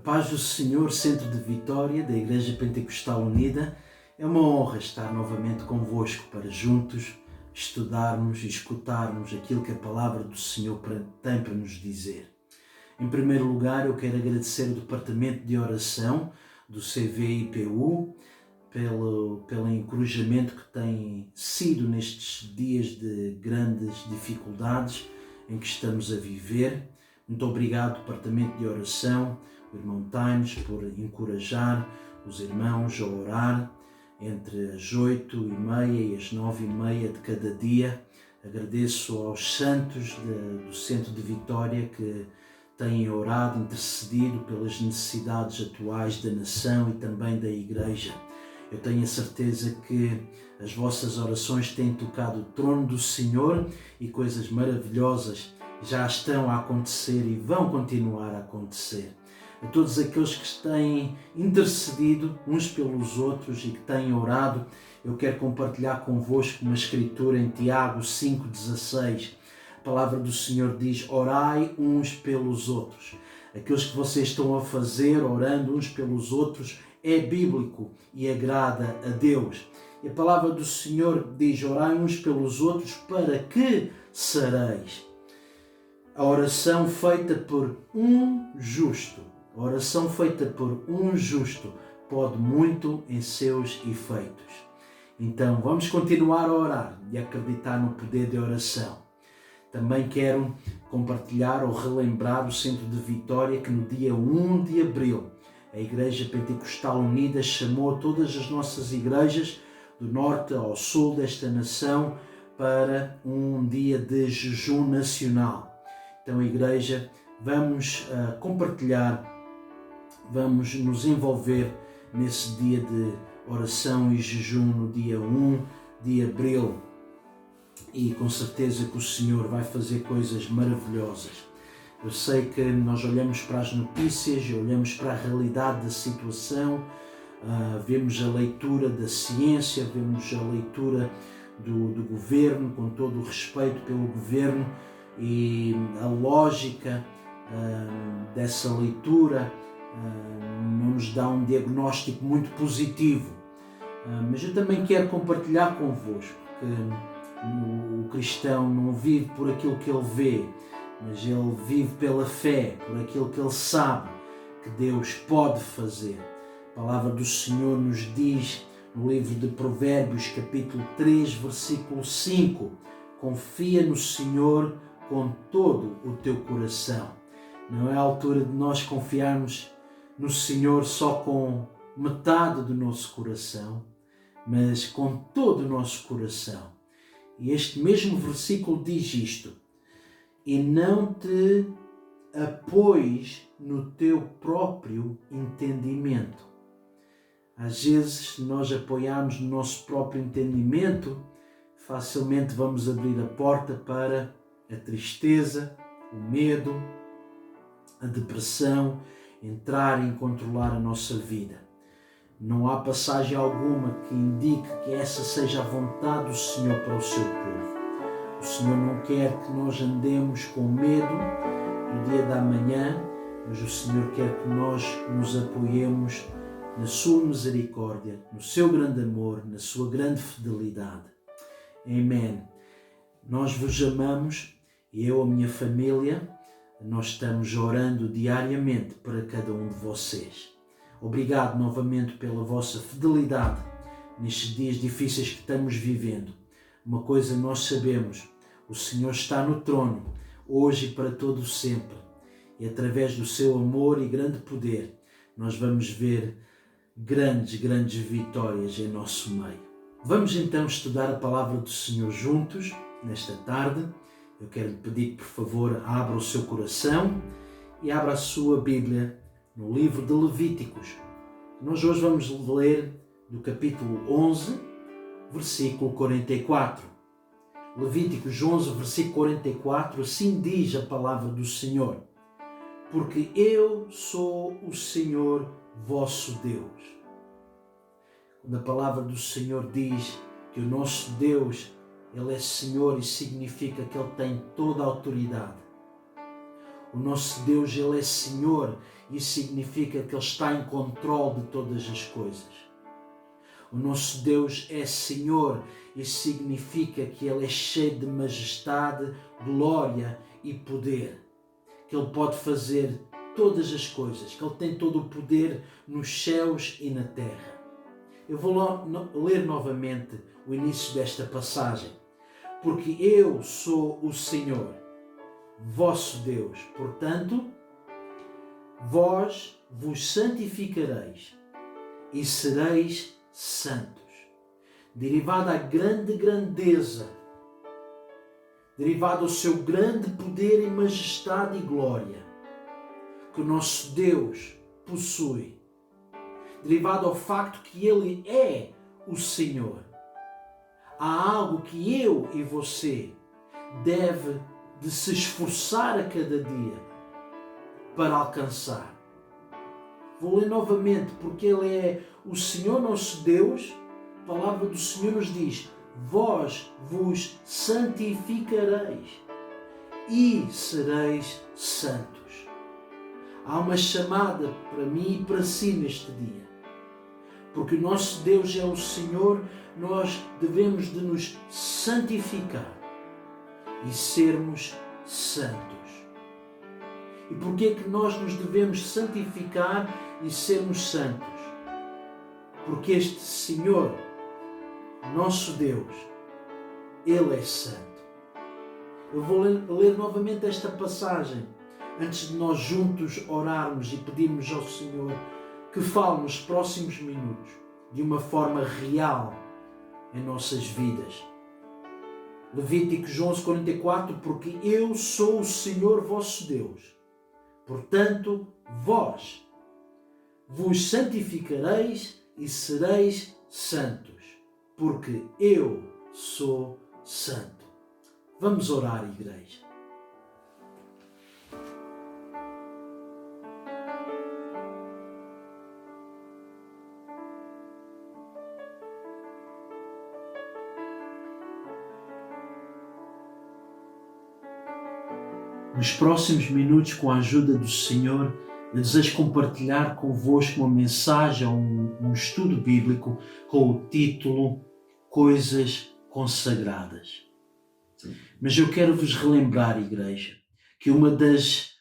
paz do Senhor, Centro de Vitória da Igreja Pentecostal Unida, é uma honra estar novamente convosco para juntos estudarmos e escutarmos aquilo que a Palavra do Senhor tem para nos dizer. Em primeiro lugar, eu quero agradecer o Departamento de Oração do CVIPU pelo encorajamento que tem sido nestes dias de grandes dificuldades em que estamos a viver. Muito obrigado, Departamento de Oração, o irmão Times, por encorajar os irmãos a orar entre as 8h30 e as 9h30 de cada dia. Agradeço aos santos do Centro de Vitória que têm orado, intercedido pelas necessidades atuais da nação e também da Igreja. Eu tenho a certeza que as vossas orações têm tocado o trono do Senhor e coisas maravilhosas já estão a acontecer e vão continuar a acontecer. A todos aqueles que têm intercedido uns pelos outros e que têm orado, eu quero compartilhar convosco uma escritura em Tiago 5,16. A palavra do Senhor diz: orai uns pelos outros. Aqueles que vocês estão a fazer, orando uns pelos outros, é bíblico e agrada a Deus. E a palavra do Senhor diz: orai uns pelos outros para que sareis. A oração feita por um justo, pode muito em seus efeitos. Então, vamos continuar a orar e acreditar no poder de oração. Também quero compartilhar ou relembrar o Centro de Vitória que no dia 1 de abril a Igreja Pentecostal Unida chamou todas as nossas igrejas do norte ao sul desta nação para um dia de jejum nacional. Então, Igreja, vamos compartilhar, vamos nos envolver nesse dia de oração e jejum no dia 1 de abril. E com certeza que o Senhor vai fazer coisas maravilhosas. Eu sei que nós olhamos para as notícias, olhamos para a realidade da situação, vemos a leitura da ciência, vemos a leitura do governo, com todo o respeito pelo governo, e a lógica dessa leitura não nos dá um diagnóstico muito positivo. Mas eu também quero compartilhar convosco que o cristão não vive por aquilo que ele vê, mas ele vive pela fé, por aquilo que ele sabe que Deus pode fazer. A palavra do Senhor nos diz no livro de Provérbios, capítulo 3, versículo 5: confia no Senhor com todo o teu coração. Não é a altura de nós confiarmos no Senhor só com metade do nosso coração, mas com todo o nosso coração. E este mesmo versículo diz isto: e não te apoies no teu próprio entendimento. Às vezes, se nós apoiarmos no nosso próprio entendimento, facilmente vamos abrir a porta para a tristeza, o medo, a depressão entrarem e controlar a nossa vida. Não há passagem alguma que indique que essa seja a vontade do Senhor para o seu povo. O Senhor não quer que nós andemos com medo no dia da manhã, mas o Senhor quer que nós nos apoiemos na sua misericórdia, no seu grande amor, na sua grande fidelidade. Amém. Nós vos amamos e eu, a minha família, nós estamos orando diariamente para cada um de vocês. Obrigado novamente pela vossa fidelidade nestes dias difíceis que estamos vivendo. Uma coisa nós sabemos: o Senhor está no trono, hoje e para todo sempre. E através do seu amor e grande poder, nós vamos ver grandes vitórias em nosso meio. Vamos então estudar a palavra do Senhor juntos, nesta tarde. Eu quero lhe pedir que, por favor, abra o seu coração e abra a sua Bíblia no livro de Levíticos. Nós hoje vamos ler do capítulo 11, versículo 44. Levíticos 11, versículo 44, assim diz a palavra do Senhor: porque eu sou o Senhor vosso Deus. Quando a palavra do Senhor diz que o nosso Deus, Ele é Senhor, e significa que Ele tem toda a autoridade. O nosso Deus, Ele é Senhor. Isso significa que Ele está em controle de todas as coisas. O nosso Deus é Senhor. Isso significa que Ele é cheio de majestade, glória e poder. Que Ele pode fazer todas as coisas. Que Ele tem todo o poder nos céus e na terra. Eu vou ler novamente o início desta passagem. Porque eu sou o Senhor, vosso Deus. Portanto, vós vos santificareis e sereis santos. Derivado à grande grandeza, derivado ao seu grande poder e majestade e glória que o nosso Deus possui, derivado ao facto que Ele é o Senhor, há algo que eu e você deve de se esforçar a cada dia para alcançar. Vou ler novamente, porque Ele é o Senhor nosso Deus. A palavra do Senhor nos diz: vós vos santificareis e sereis santos. Há uma chamada para mim e para si neste dia. Porque o nosso Deus é o Senhor, nós devemos de nos santificar e sermos santos. E porquê é que nós nos devemos santificar e sermos santos? Porque este Senhor, nosso Deus, Ele é santo. Eu vou ler novamente esta passagem antes de nós juntos orarmos e pedirmos ao Senhor que fale nos próximos minutos de uma forma real em nossas vidas. Levíticos 11:44, porque eu sou o Senhor vosso Deus. Portanto, vós vos santificareis e sereis santos, porque eu sou santo. Vamos orar, igreja. Nos próximos minutos, com a ajuda do Senhor, eu desejo compartilhar convosco uma mensagem, um estudo bíblico com o título Coisas Consagradas. Mas eu quero vos relembrar, igreja, que uma das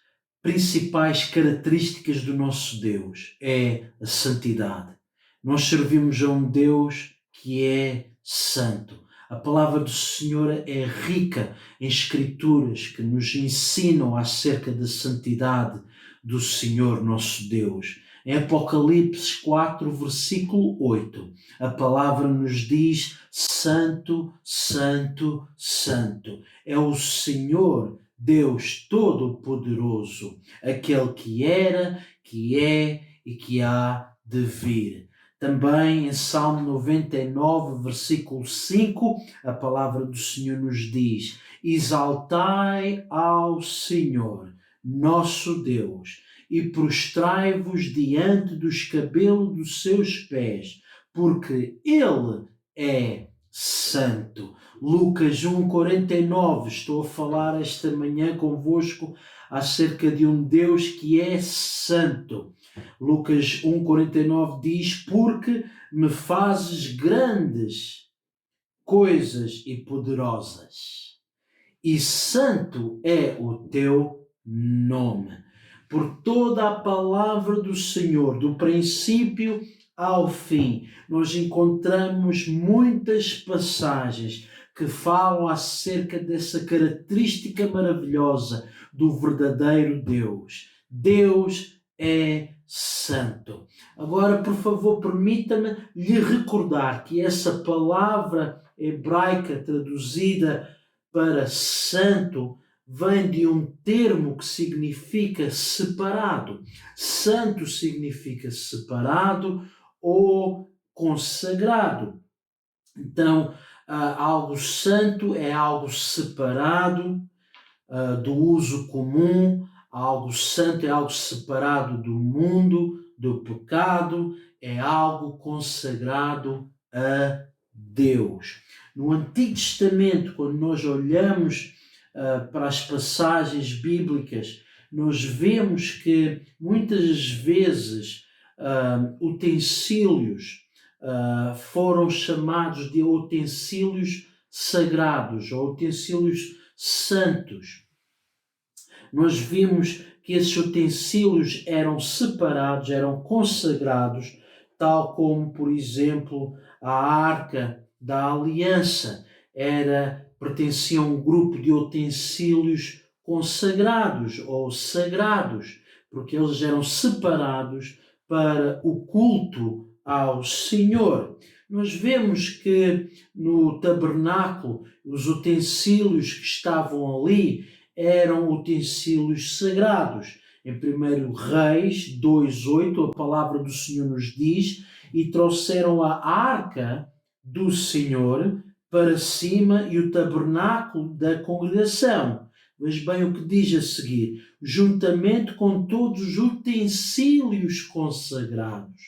principais características do nosso Deus é a santidade. Nós servimos a um Deus que é santo. A palavra do Senhor é rica em escrituras que nos ensinam acerca da santidade do Senhor nosso Deus. Em Apocalipse 4, versículo 8, a palavra nos diz: Santo, Santo, Santo é o Senhor Deus Todo-Poderoso, aquele que era, que é e que há de vir. Também em Salmo 99, versículo 5, a palavra do Senhor nos diz: Exaltai ao Senhor, nosso Deus, e prostrai-vos diante dos cabelos dos seus pés, porque Ele é santo. Lucas 1:49, estou a falar esta manhã convosco acerca de um Deus que é santo. Lucas 1:49 diz: porque me fazes grandes coisas e poderosas, e santo é o teu nome. Por toda a palavra do Senhor, do princípio ao fim, nós encontramos muitas passagens que falam acerca dessa característica maravilhosa do verdadeiro Deus. Deus é santo. Agora, por favor, permita-me lhe recordar que essa palavra hebraica traduzida para santo vem de um termo que significa separado. Santo significa separado ou consagrado. Então, algo santo é algo separado do uso comum, algo santo é algo separado do mundo, do pecado, é algo consagrado a Deus. No Antigo Testamento, quando nós olhamos para as passagens bíblicas, nós vemos que muitas vezes utensílios foram chamados de utensílios sagrados ou utensílios santos. Nós vimos que esses utensílios eram separados, eram consagrados, tal como, por exemplo, a Arca da Aliança pertencia a um grupo de utensílios consagrados ou sagrados, porque eles eram separados para o culto ao Senhor. Nós vemos que no tabernáculo os utensílios que estavam ali eram utensílios sagrados. Em 1 Reis 2:8, a palavra do Senhor nos diz: e trouxeram a arca do Senhor para cima e o tabernáculo da congregação. Veja bem o que diz a seguir: juntamente com todos os utensílios consagrados,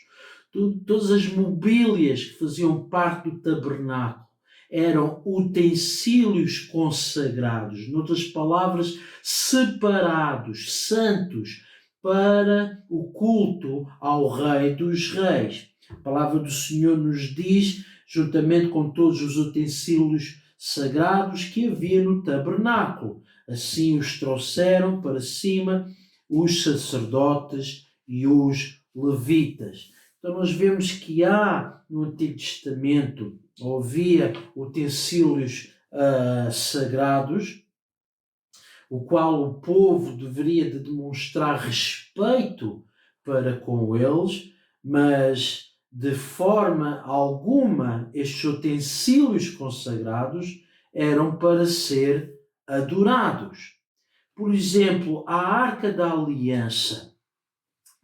todas as mobílias que faziam parte do tabernáculo, eram utensílios consagrados, noutras palavras, separados, santos, para o culto ao Rei dos Reis. A palavra do Senhor nos diz, juntamente com todos os utensílios sagrados que havia no tabernáculo. Assim os trouxeram para cima os sacerdotes e os levitas. Então nós vemos que há no Antigo Testamento, havia utensílios sagrados, o qual o povo deveria de demonstrar respeito para com eles, mas de forma alguma estes utensílios consagrados eram para ser adorados. Por exemplo, a Arca da Aliança,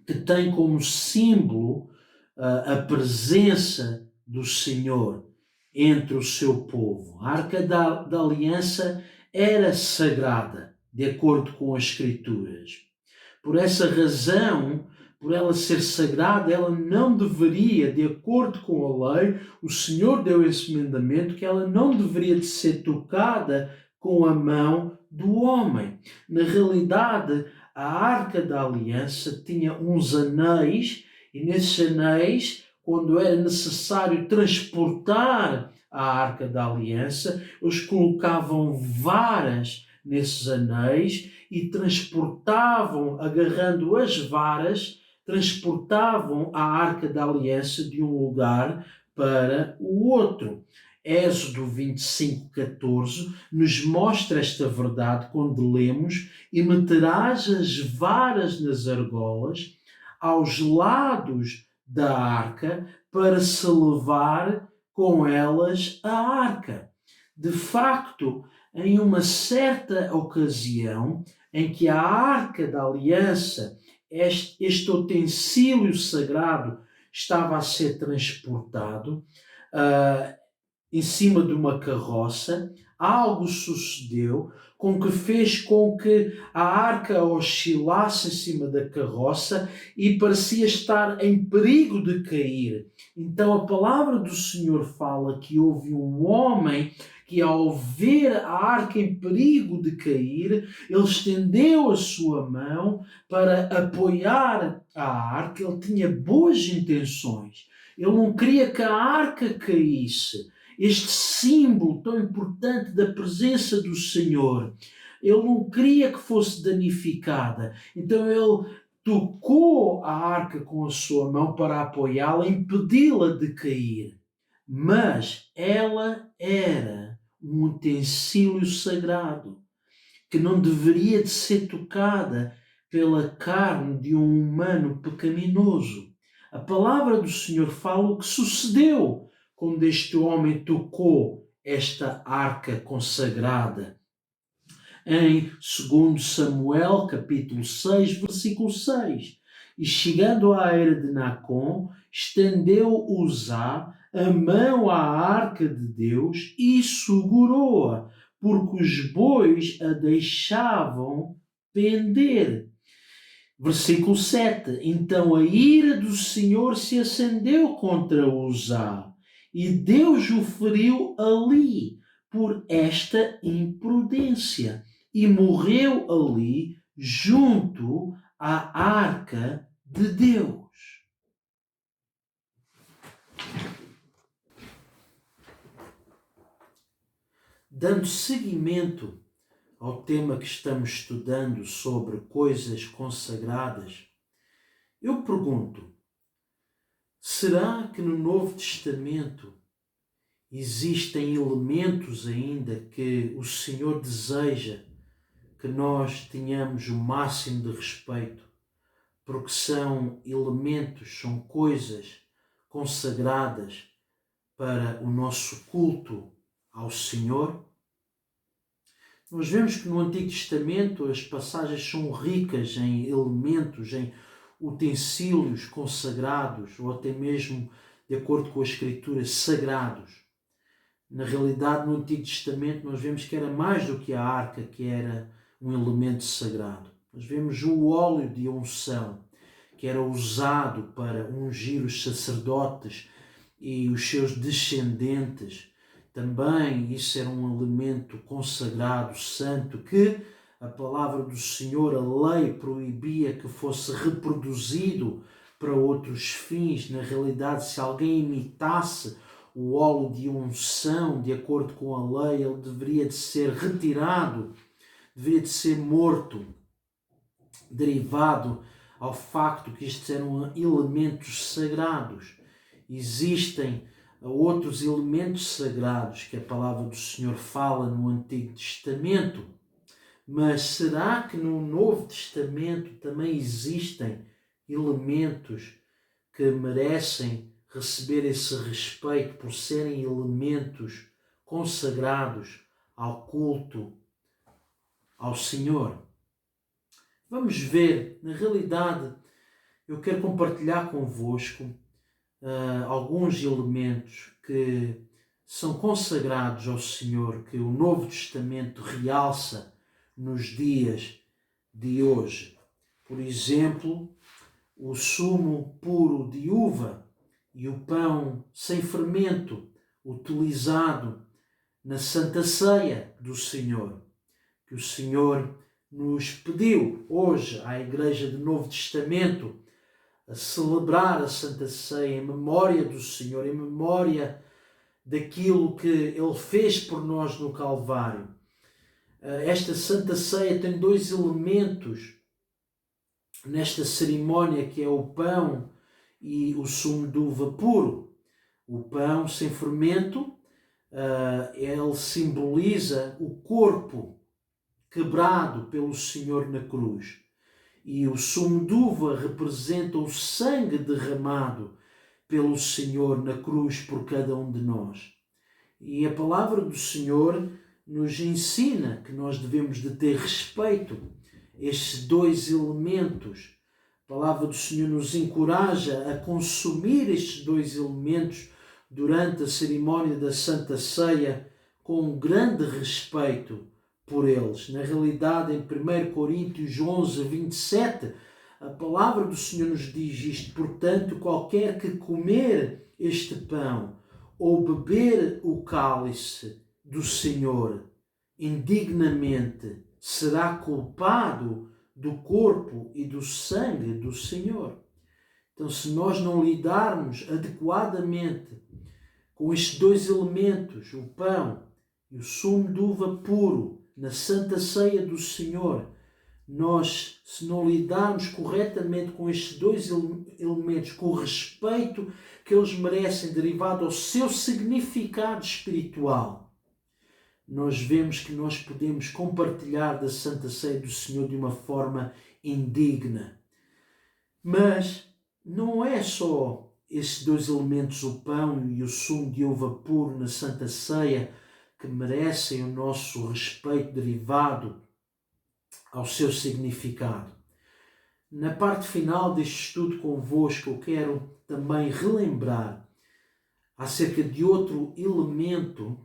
que tem como símbolo a presença do Senhor entre o seu povo. A Arca da Aliança era sagrada, de acordo com as Escrituras. Por essa razão, por ela ser sagrada, ela não deveria, de acordo com a lei, o Senhor deu esse mandamento, que ela não deveria de ser tocada com a mão do homem. Na realidade, a Arca da Aliança tinha uns anéis, e nesses anéis, quando era necessário transportar a Arca da Aliança, eles colocavam varas nesses anéis e transportavam, agarrando as varas, transportavam a Arca da Aliança de um lugar para o outro. Êxodo 25:14 nos mostra esta verdade quando lemos: e meterás as varas nas argolas aos lados da arca para se levar com elas a arca. De facto, em uma certa ocasião em que a Arca da Aliança, este utensílio sagrado, estava a ser transportado em cima de uma carroça, algo sucedeu que fez com que a arca oscilasse em cima da carroça e parecia estar em perigo de cair. Então a palavra do Senhor fala que houve um homem que, ao ver a arca em perigo de cair, ele estendeu a sua mão para apoiar a arca. Ele tinha boas intenções. Ele não queria que a arca caísse. Este símbolo tão importante da presença do Senhor, ele não queria que fosse danificada. Então ele tocou a arca com a sua mão para apoiá-la, impedi-la de cair. Mas ela era um utensílio sagrado que não deveria de ser tocada pela carne de um humano pecaminoso. A palavra do Senhor fala o que sucedeu quando este homem tocou esta arca consagrada. Em 2 Samuel, capítulo 6, versículo 6. E chegando à era de Nacon, estendeu Uzá a mão à arca de Deus e segurou-a, porque os bois a deixavam pender. Versículo 7. Então a ira do Senhor se acendeu contra Uzá, e Deus o feriu ali por esta imprudência, e morreu ali junto à arca de Deus. Dando seguimento ao tema que estamos estudando sobre coisas consagradas, eu pergunto: será que no Novo Testamento existem elementos ainda que o Senhor deseja que nós tenhamos o máximo de respeito, porque são elementos, são coisas consagradas para o nosso culto ao Senhor? Nós vemos que no Antigo Testamento as passagens são ricas em elementos, em utensílios consagrados, ou até mesmo, de acordo com a Escritura, sagrados. Na realidade, no Antigo Testamento, nós vemos que era mais do que a arca, que era um elemento sagrado. Nós vemos o óleo de unção, que era usado para ungir os sacerdotes e os seus descendentes. Também isso era um elemento consagrado, santo, que a palavra do Senhor, a lei, proibia que fosse reproduzido para outros fins. Na realidade, se alguém imitasse o óleo de unção, de acordo com a lei, ele deveria de ser retirado, deveria de ser morto, derivado ao facto que estes eram elementos sagrados. Existem outros elementos sagrados que a palavra do Senhor fala no Antigo Testamento, mas será que no Novo Testamento também existem elementos que merecem receber esse respeito por serem elementos consagrados ao culto ao Senhor? Vamos ver. Na realidade, eu quero compartilhar convosco alguns elementos que são consagrados ao Senhor, que o Novo Testamento realça nos dias de hoje. Por exemplo, o sumo puro de uva e o pão sem fermento, utilizado na Santa Ceia do Senhor, que o Senhor nos pediu hoje à Igreja do Novo Testamento a celebrar a Santa Ceia em memória do Senhor, em memória daquilo que Ele fez por nós no Calvário. Esta Santa Ceia tem dois elementos nesta cerimónia, que é o pão e o sumo de uva puro. O pão sem fermento, ele simboliza o corpo quebrado pelo Senhor na cruz. E o sumo de uva representa o sangue derramado pelo Senhor na cruz por cada um de nós. E a palavra do Senhor nos ensina que nós devemos de ter respeito a estes dois elementos. A palavra do Senhor nos encoraja a consumir estes dois elementos durante a cerimónia da Santa Ceia com grande respeito por eles. Na realidade, em 1 Coríntios 11, 27, a palavra do Senhor nos diz isto: portanto, qualquer que comer este pão ou beber o cálice do Senhor indignamente será culpado do corpo e do sangue do Senhor. Então, se nós não lidarmos adequadamente com estes dois elementos, o pão e o sumo de uva puro, na Santa Ceia do Senhor, nós, se não lidarmos corretamente com estes dois elementos, com o respeito que eles merecem, derivado ao seu significado espiritual, nós vemos que nós podemos compartilhar da Santa Ceia do Senhor de uma forma indigna. Mas não é só esses dois elementos, o pão e o sumo de uva puro na Santa Ceia, que merecem o nosso respeito derivado ao seu significado. Na parte final deste estudo convosco, eu quero também relembrar acerca de outro elemento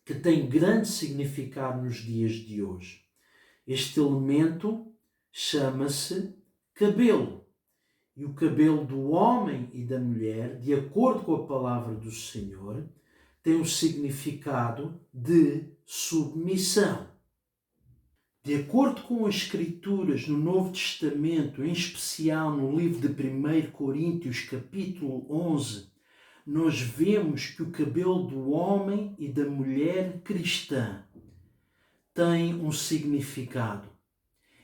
que tem grande significado nos dias de hoje. Este elemento chama-se cabelo. E o cabelo do homem e da mulher, de acordo com a palavra do Senhor, tem um significado de submissão. De acordo com as Escrituras no Novo Testamento, em especial no livro de 1 Coríntios, capítulo 11, nós vemos que o cabelo do homem e da mulher cristã tem um significado.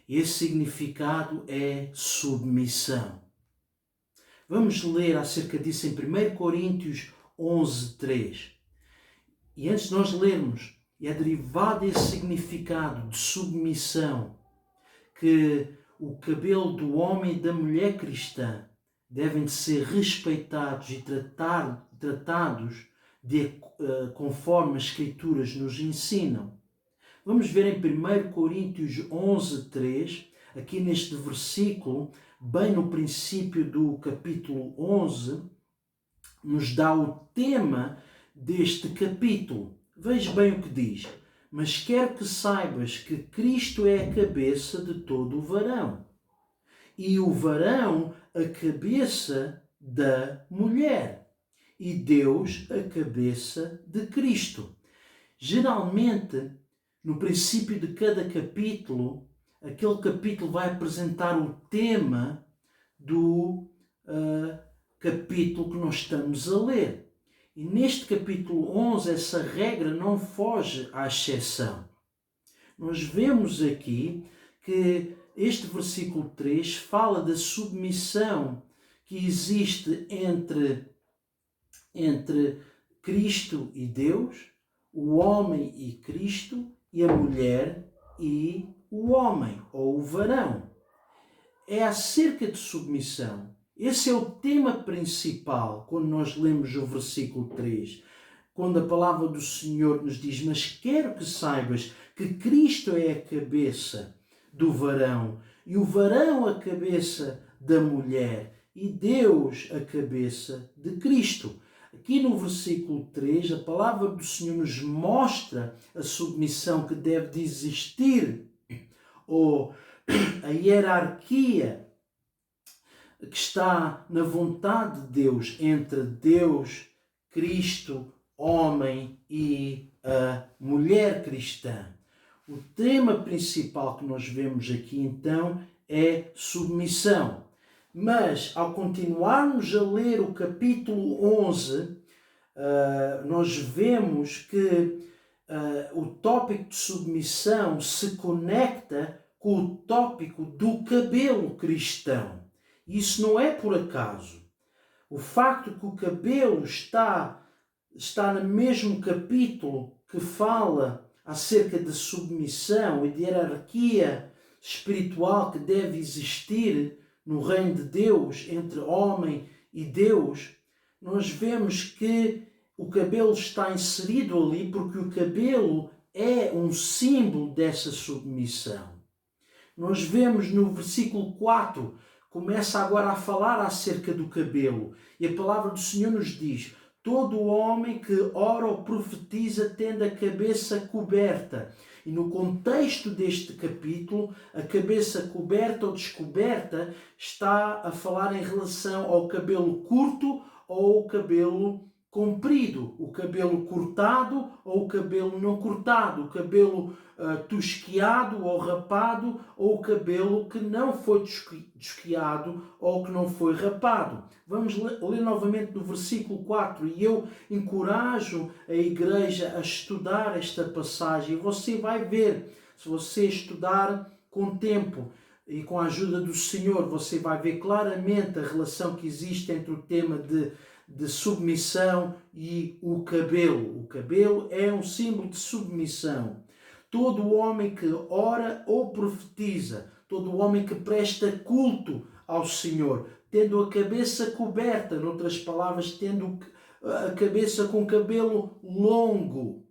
Esse significado é submissão. Vamos ler acerca disso em 1 Coríntios 11, 3. E antes de nós lermos, é derivado desse significado de submissão que o cabelo do homem e da mulher cristã devem de ser respeitados e tratados conforme as Escrituras nos ensinam. Vamos ver em 1 Coríntios 11, 3, aqui neste versículo, bem no princípio do capítulo 11, nos dá o tema deste capítulo. Veja bem o que diz. Mas quero que saibas que Cristo é a cabeça de todo o varão, e o varão a cabeça da mulher, e Deus a cabeça de Cristo. Geralmente, no princípio de cada capítulo, aquele capítulo vai apresentar o tema do capítulo que nós estamos a ler. E neste capítulo 11, essa regra não foge à exceção. Nós vemos aqui que este versículo 3 fala da submissão que existe entre Cristo e Deus, o homem e Cristo, e a mulher e o homem, ou o varão. É acerca de submissão. Esse é o tema principal quando nós lemos o versículo 3, quando a palavra do Senhor nos diz: mas quero que saibas que Cristo é a cabeça do varão, e o varão a cabeça da mulher, e Deus a cabeça de Cristo. Aqui no versículo 3, a palavra do Senhor nos mostra a submissão que deve de existir, ou a hierarquia que está na vontade de Deus entre Deus, Cristo, homem e a mulher cristã. O tema principal que nós vemos aqui então é submissão. Mas ao continuarmos a ler o capítulo 11, nós vemos que o tópico de submissão se conecta com o tópico do cabelo cristão. Isso não é por acaso. O facto que o cabelo está no mesmo capítulo que fala acerca de submissão e de hierarquia espiritual que deve existir no reino de Deus, entre homem e Deus, nós vemos que o cabelo está inserido ali porque o cabelo é um símbolo dessa submissão. Nós vemos no versículo 4, começa agora a falar acerca do cabelo, e a palavra do Senhor nos diz: todo homem que ora ou profetiza tendo a cabeça coberta. E no contexto deste capítulo, a cabeça coberta ou descoberta está a falar em relação ao cabelo curto ou o cabelo comprido, o cabelo cortado ou o cabelo não cortado, o cabelo tosquiado ou rapado, ou o cabelo que não foi tosquiado ou que não foi rapado. Vamos ler novamente no versículo 4, e eu encorajo a igreja a estudar esta passagem. Você vai ver, se você estudar com tempo e com a ajuda do Senhor, você vai ver claramente a relação que existe entre o tema de submissão e o cabelo. O cabelo é um símbolo de submissão. Todo homem que ora ou profetiza, todo homem que presta culto ao Senhor, tendo a cabeça coberta, noutras palavras, tendo a cabeça com cabelo longo,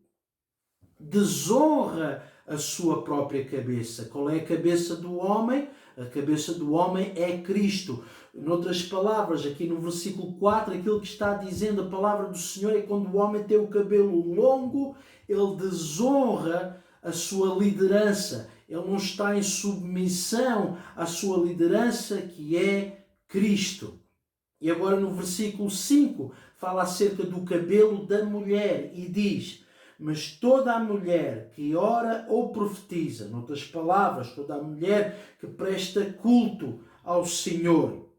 desonra a sua própria cabeça. Qual é a cabeça do homem? A cabeça do homem é Cristo. Noutras palavras, aqui no versículo 4, aquilo que está dizendo a palavra do Senhor é que quando o homem tem o cabelo longo, ele desonra a sua liderança. Ele não está em submissão à sua liderança, que é Cristo. E agora no versículo 5 fala acerca do cabelo da mulher e diz: Mas toda a mulher que ora ou profetiza, noutras palavras, toda a mulher que presta culto ao Senhor,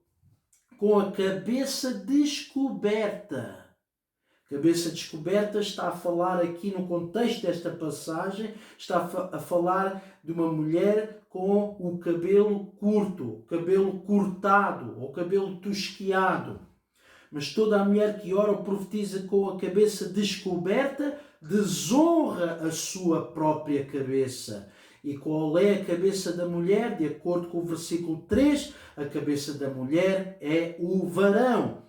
com a cabeça descoberta. Cabeça descoberta está a falar aqui no contexto desta passagem, está a falar de uma mulher com o cabelo curto, cabelo cortado ou cabelo tosquiado. Mas toda a mulher que ora ou profetiza com a cabeça descoberta desonra a sua própria cabeça. E qual é a cabeça da mulher? De acordo com o versículo 3, a cabeça da mulher é o varão.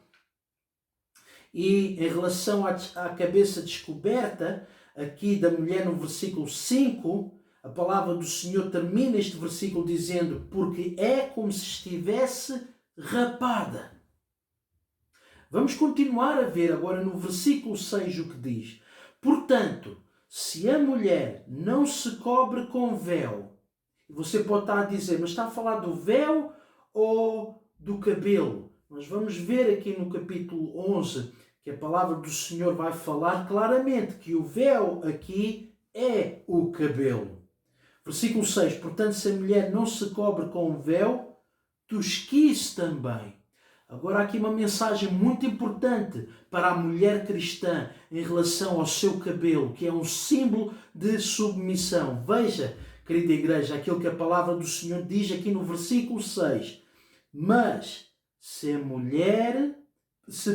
E em relação à cabeça descoberta, aqui da mulher no versículo 5, a palavra do Senhor termina este versículo dizendo: porque é como se estivesse rapada. Vamos continuar a ver agora no versículo 6 o que diz. Portanto, se a mulher não se cobre com véu, você pode estar a dizer, mas está a falar do véu ou do cabelo? Nós vamos ver aqui no capítulo 11 que a palavra do Senhor vai falar claramente que o véu aqui é o cabelo. Versículo 6. Portanto, se a mulher não se cobre com o véu, tosquie-se também. Agora, há aqui uma mensagem muito importante para a mulher cristã em relação ao seu cabelo, que é um símbolo de submissão. Veja, querida igreja, aquilo que a palavra do Senhor diz aqui no versículo 6. Mas, se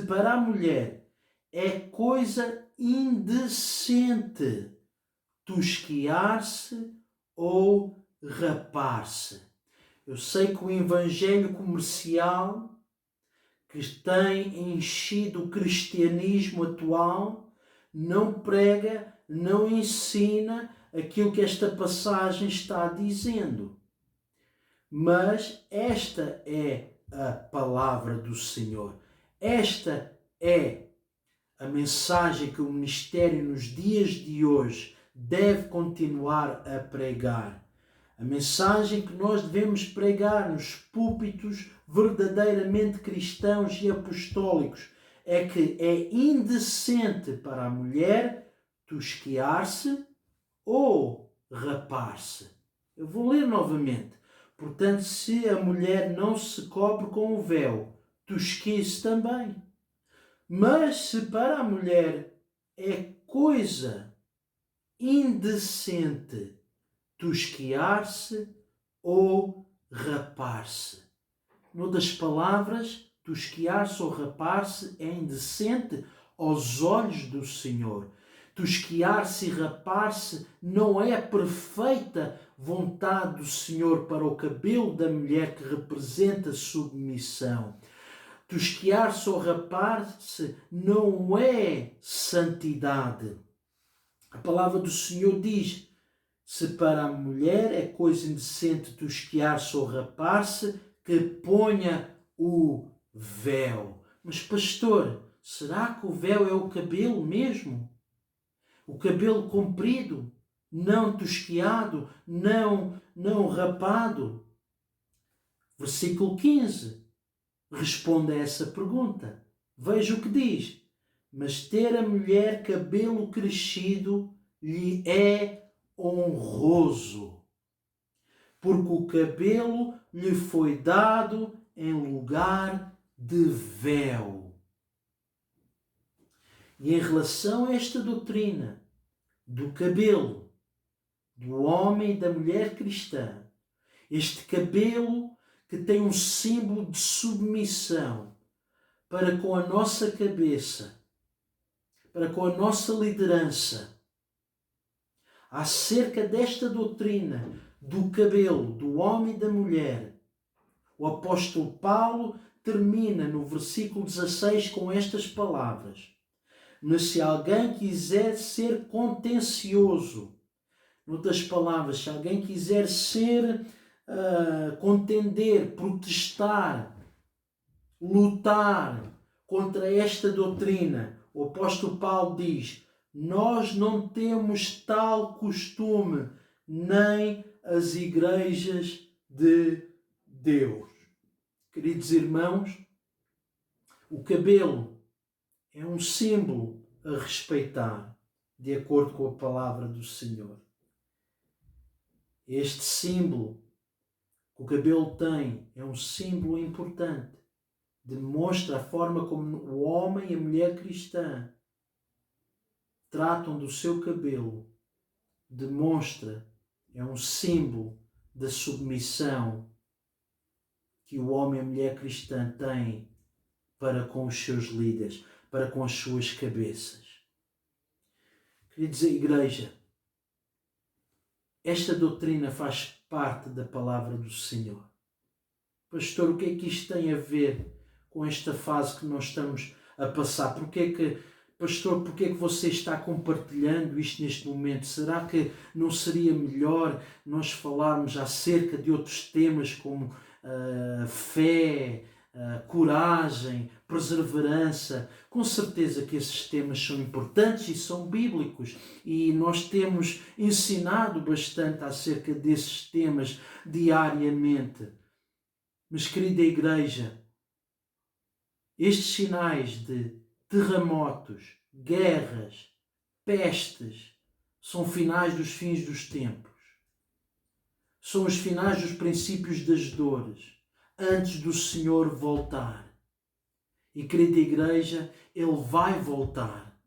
para a mulher é coisa indecente tosquiar-se ou rapar-se. Eu sei que o evangelho comercial que tem enchido o cristianismo atual não prega, não ensina aquilo que esta passagem está dizendo. Mas esta é a palavra do Senhor. Esta é a mensagem que o ministério nos dias de hoje deve continuar a pregar. A mensagem que nós devemos pregar nos púlpitos verdadeiramente cristãos e apostólicos é que é indecente para a mulher tosquiar-se ou rapar-se. Eu vou ler novamente. Portanto, se a mulher não se cobre com o véu, tosquie-se também. Mas se para a mulher é coisa indecente tosquiar-se ou rapar-se. Noutras palavras, tosquiar-se ou rapar-se é indecente aos olhos do Senhor. Tosquiar-se e rapar-se não é a perfeita vontade do Senhor para o cabelo da mulher que representa submissão. Tosquiar-se ou rapar-se não é santidade. A palavra do Senhor diz: se para a mulher é coisa indecente tosquiar-se ou rapar-se, que ponha o véu. Mas pastor, será que o véu é o cabelo mesmo? O cabelo comprido, não tosquiado, não rapado? Versículo 15 responde a essa pergunta. Veja o que diz. Mas ter a mulher cabelo crescido lhe é honroso, porque o cabelo lhe foi dado em lugar de véu. E em relação a esta doutrina do cabelo do homem e da mulher cristã, este cabelo que tem um símbolo de submissão para com a nossa cabeça, para com a nossa liderança, acerca desta doutrina do cabelo do homem e da mulher, o apóstolo Paulo termina no versículo 16 com estas palavras: mas se alguém quiser ser contencioso, noutras palavras, se alguém quiser ser, contender, protestar, lutar contra esta doutrina, o apóstolo Paulo diz: nós não temos tal costume, nem as igrejas de Deus. Queridos irmãos, o cabelo é um símbolo a respeitar. de acordo com a palavra do Senhor. Este símbolo que o cabelo tem é um símbolo importante. Demonstra a forma como o homem e a mulher cristã tratam do seu cabelo. Demonstra, é um símbolo da submissão que o homem e a mulher cristã têm para com os seus líderes, para com as suas cabeças. Queria dizer, igreja, esta doutrina faz parte da palavra do Senhor. Pastor, o que é que isto tem a ver com esta fase que nós estamos a passar? Pastor, porquê é que você está compartilhando isto neste momento? Será que não seria melhor nós falarmos acerca de outros temas como fé, coragem, perseverança? Com certeza que esses temas são importantes e são bíblicos, e nós temos ensinado bastante acerca desses temas diariamente. Mas, querida igreja, estes sinais de terremotos, guerras, pestes, são finais dos fins dos tempos. São os finais dos princípios das dores, antes do Senhor voltar. E, querida igreja, Ele vai voltar.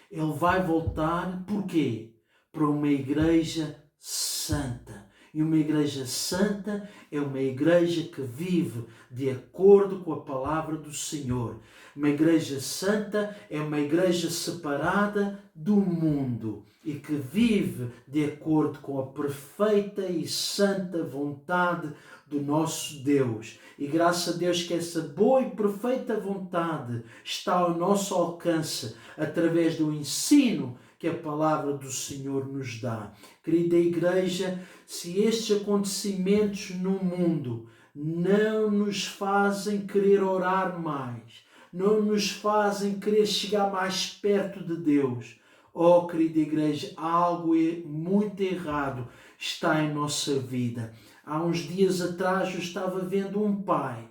Ele vai voltar, porquê? Para uma igreja santa. E uma igreja santa é uma igreja que vive de acordo com a palavra do Senhor. Uma igreja santa é uma igreja separada do mundo e que vive de acordo com a perfeita e santa vontade do nosso Deus. E graças a Deus que essa boa e perfeita vontade está ao nosso alcance através do ensino que a palavra do Senhor nos dá. Querida igreja, se estes acontecimentos no mundo não nos fazem querer orar mais, não nos fazem querer chegar mais perto de Deus, oh, querida igreja, algo muito errado está em nossa vida. Há uns dias atrás eu estava vendo um pai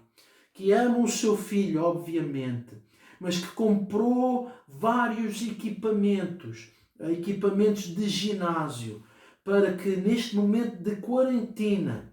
que ama o seu filho, obviamente, mas que comprou vários equipamentos de ginásio, para que neste momento de quarentena,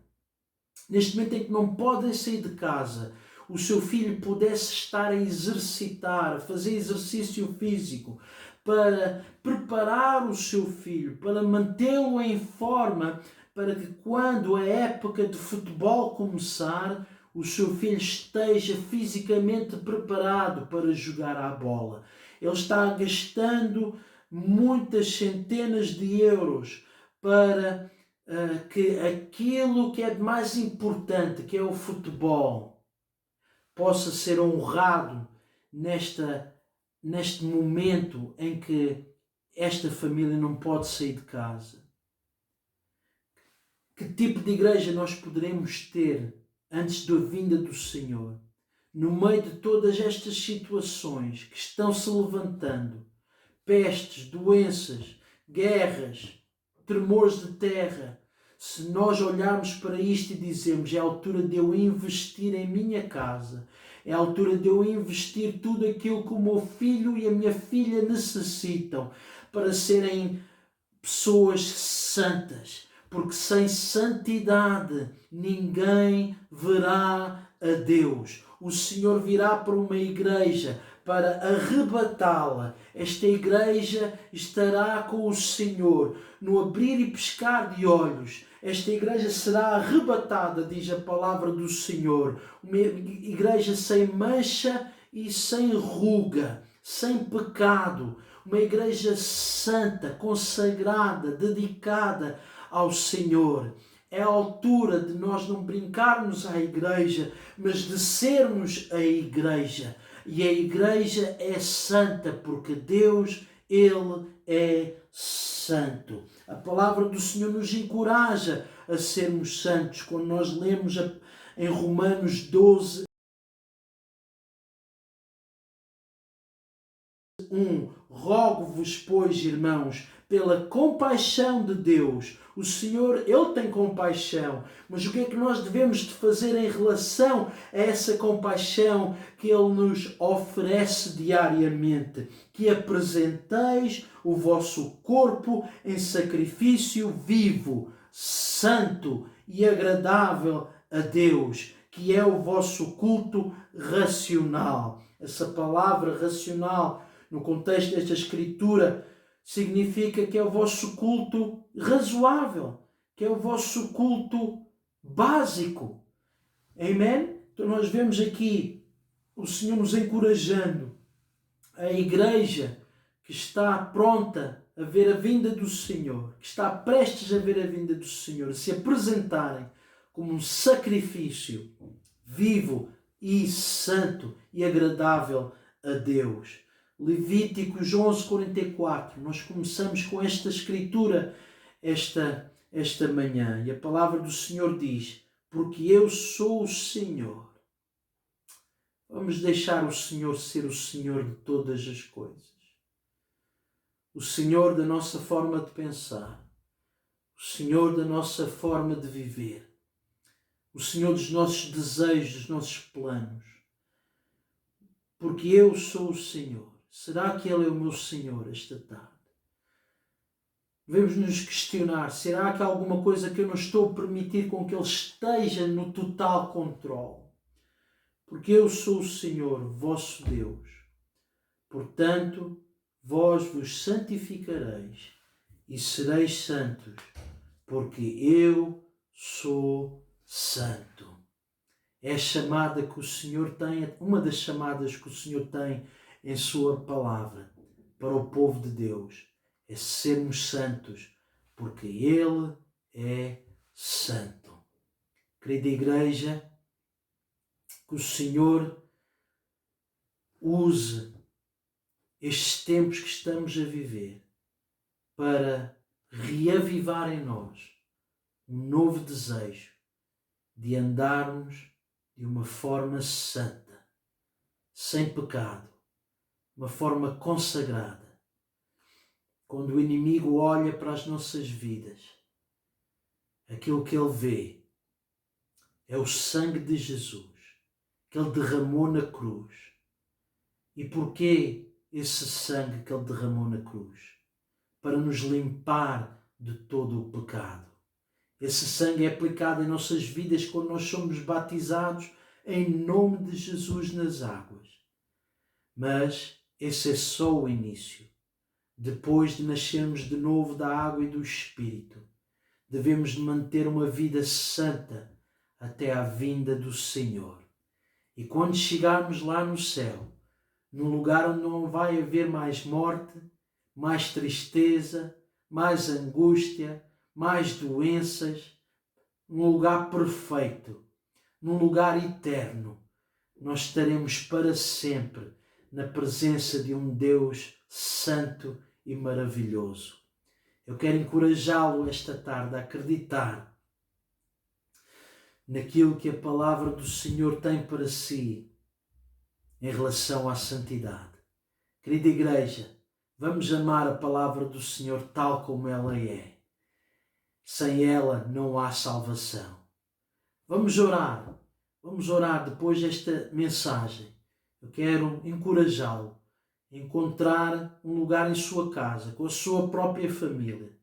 neste momento em que não podem sair de casa, o seu filho pudesse estar a exercitar, a fazer exercício físico, para preparar o seu filho, para mantê-lo em forma, para que quando a época de futebol começar, o seu filho esteja fisicamente preparado para jogar à bola. Ele está gastando muitas centenas de euros para que aquilo que é de mais importante, que é o futebol, possa ser honrado neste momento em que esta família não pode sair de casa. Que tipo de igreja nós poderemos ter antes da vinda do Senhor, no meio de todas estas situações que estão se levantando, pestes, doenças, guerras, tremores de terra? Se nós olharmos para isto e dizemos, é a altura de eu investir em minha casa, é a altura de eu investir tudo aquilo que o meu filho e a minha filha necessitam para serem pessoas santas, porque sem santidade ninguém verá a Deus. O Senhor virá para uma igreja para arrebatá-la. Esta igreja estará com o Senhor no abrir e piscar de olhos. Esta igreja será arrebatada, diz a palavra do Senhor. Uma igreja sem mancha e sem ruga, sem pecado. Uma igreja santa, consagrada, dedicada ao Senhor. É a altura de nós não brincarmos à igreja, mas de sermos a igreja. E a igreja é santa porque Deus, Ele é santo. A palavra do Senhor nos encoraja a sermos santos. Quando nós lemos em Romanos 12, 1. Rogo-vos, pois, irmãos, pela compaixão de Deus. O Senhor, Ele tem compaixão, mas o que é que nós devemos de fazer em relação a essa compaixão que Ele nos oferece diariamente? Que apresenteis o vosso corpo em sacrifício vivo, santo e agradável a Deus, que é o vosso culto racional. Essa palavra racional, no contexto desta Escritura, significa que é o vosso culto razoável, que é o vosso culto básico. Amém? Então nós vemos aqui o Senhor nos encorajando, a igreja que está pronta a ver a vinda do Senhor, que está prestes a ver a vinda do Senhor, a se apresentarem como um sacrifício vivo e santo e agradável a Deus. Levíticos 11:44. Nós começamos com esta escritura esta manhã. E a palavra do Senhor diz: porque eu sou o Senhor. Vamos deixar o Senhor ser o Senhor de todas as coisas. O Senhor da nossa forma de pensar. O Senhor da nossa forma de viver. O Senhor dos nossos desejos, dos nossos planos. Porque eu sou o Senhor. Será que Ele é o meu Senhor esta tarde? Devemos nos questionar, será que há alguma coisa que eu não estou a permitir com que Ele esteja no total controle? Porque eu sou o Senhor, vosso Deus. Portanto, vós vos santificareis e sereis santos, porque eu sou santo. É a chamada que o Senhor tem, uma das chamadas que o Senhor tem em sua palavra para o povo de Deus, é sermos santos, porque Ele é santo. Querida igreja, que o Senhor use estes tempos que estamos a viver para reavivar em nós um novo desejo de andarmos de uma forma santa, sem pecado, uma forma consagrada. Quando o inimigo olha para as nossas vidas, aquilo que ele vê é o sangue de Jesus que ele derramou na cruz. E porquê esse sangue que ele derramou na cruz? Para nos limpar de todo o pecado. Esse sangue é aplicado em nossas vidas quando nós somos batizados em nome de Jesus nas águas. Mas esse é só o início. Depois de nascermos de novo da água e do Espírito, devemos manter uma vida santa até à vinda do Senhor. E quando chegarmos lá no céu, num lugar onde não vai haver mais morte, mais tristeza, mais angústia, mais doenças, num lugar perfeito, num lugar eterno, nós estaremos para sempre na presença de um Deus santo e maravilhoso. Eu quero encorajá-lo esta tarde a acreditar naquilo que a palavra do Senhor tem para si em relação à santidade. Querida igreja, vamos amar a palavra do Senhor tal como ela é. Sem ela não há salvação. Vamos orar depois desta mensagem. Eu quero encorajá-lo a encontrar um lugar em sua casa, com a sua própria família.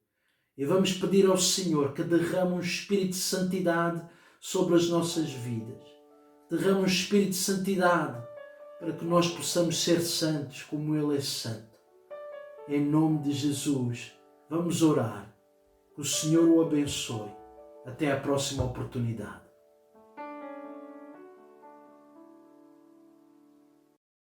E vamos pedir ao Senhor que derrame um espírito de santidade sobre as nossas vidas. Derrame um espírito de santidade para que nós possamos ser santos como Ele é santo. Em nome de Jesus, vamos orar. Que o Senhor o abençoe. Até à próxima oportunidade.